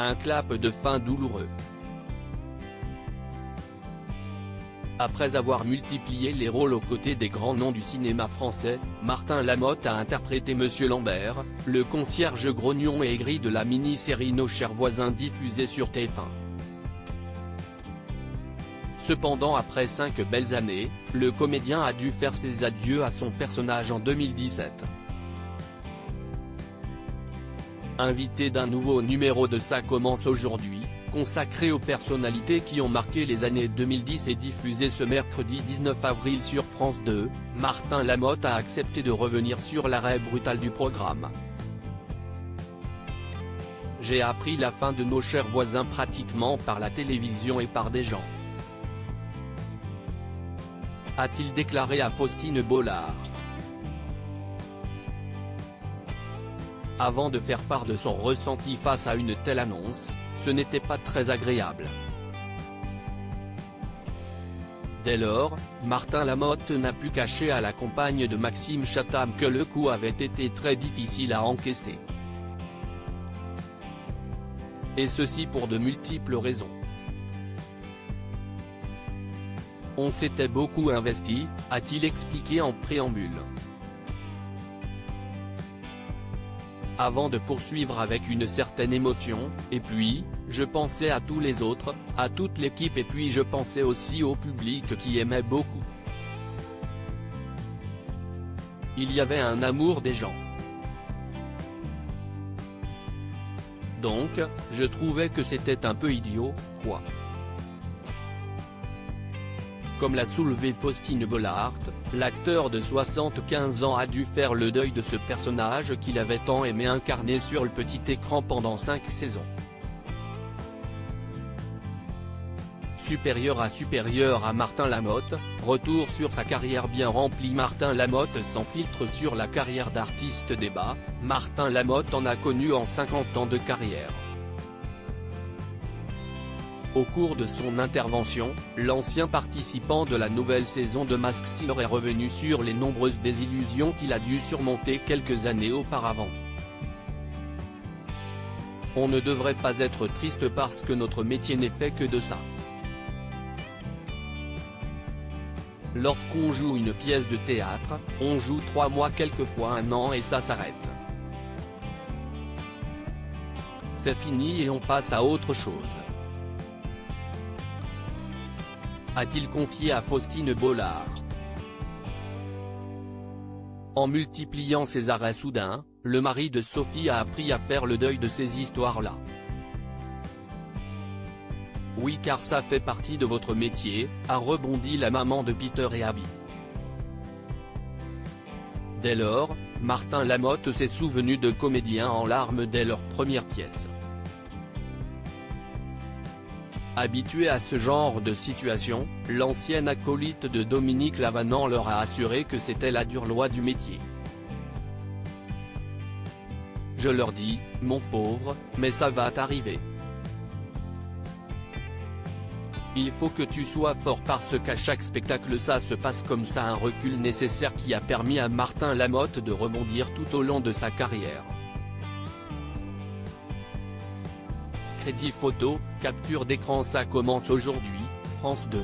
Un clap de fin douloureux. Après avoir multiplié les rôles aux côtés des grands noms du cinéma français, Martin Lamotte a interprété Monsieur Lambert, le concierge grognon et aigri de la mini-série Nos chers voisins diffusée sur TF1. Cependant, après 5 belles années, le comédien a dû faire ses adieux à son personnage en 2017. Invité d'un nouveau numéro de Ça commence aujourd'hui, consacré aux personnalités qui ont marqué les années 2010 et diffusé ce mercredi 19 avril sur France 2, Martin Lamotte a accepté de revenir sur l'arrêt brutal du programme. J'ai appris la fin de Nos chers voisins pratiquement par la télévision et par des gens. A-t-il déclaré à Faustine Bollard. Avant de faire part de son ressenti face à une telle annonce, ce n'était pas très agréable. Dès lors, Martin Lamotte n'a pu cacher à la compagne de Maxime Chatham que le coup avait été très difficile à encaisser. Et ceci pour de multiples raisons. On s'était beaucoup investi, a-t-il expliqué en préambule. Avant de poursuivre avec une certaine émotion, et puis, je pensais à tous les autres, à toute l'équipe et puis je pensais aussi au public qui aimait beaucoup. Il y avait un amour des gens. Donc, je trouvais que c'était un peu idiot, quoi. Comme l'a soulevé Faustine Bollard, l'acteur de 75 ans a dû faire le deuil de ce personnage qu'il avait tant aimé incarner sur le petit écran pendant 5 saisons. Supérieur à Martin Lamotte, retour sur sa carrière bien remplie. Martin Lamotte sans filtre sur la carrière d'artiste. Débat, Martin Lamotte en a connu en 50 ans de carrière. Au cours de son intervention, l'ancien participant de la nouvelle saison de Masked Singer est revenu sur les nombreuses désillusions qu'il a dû surmonter quelques années auparavant. On ne devrait pas être triste parce que notre métier n'est fait que de ça. Lorsqu'on joue une pièce de théâtre, on joue 3 mois quelquefois 1 an et ça s'arrête. C'est fini et on passe à autre chose. A-t-il confié à Faustine Bollard. En multipliant ses arrêts soudains, le mari de Sophie a appris à faire le deuil de ces histoires-là. Oui, car ça fait partie de votre métier, a rebondi la maman de Peter et Abby. Dès lors, Martin Lamotte s'est souvenu de comédiens en larmes dès leur première pièce. Habitué à ce genre de situation, l'ancienne acolyte de Dominique Lavanant leur a assuré que c'était la dure loi du métier. Je leur dis, mon pauvre, mais ça va t'arriver. Il faut que tu sois fort parce qu'à chaque spectacle ça se passe comme ça. Un recul nécessaire qui a permis à Martin Lamotte de rebondir tout au long de sa carrière. Crédit photo, capture d'écran. Ça commence aujourd'hui, France 2.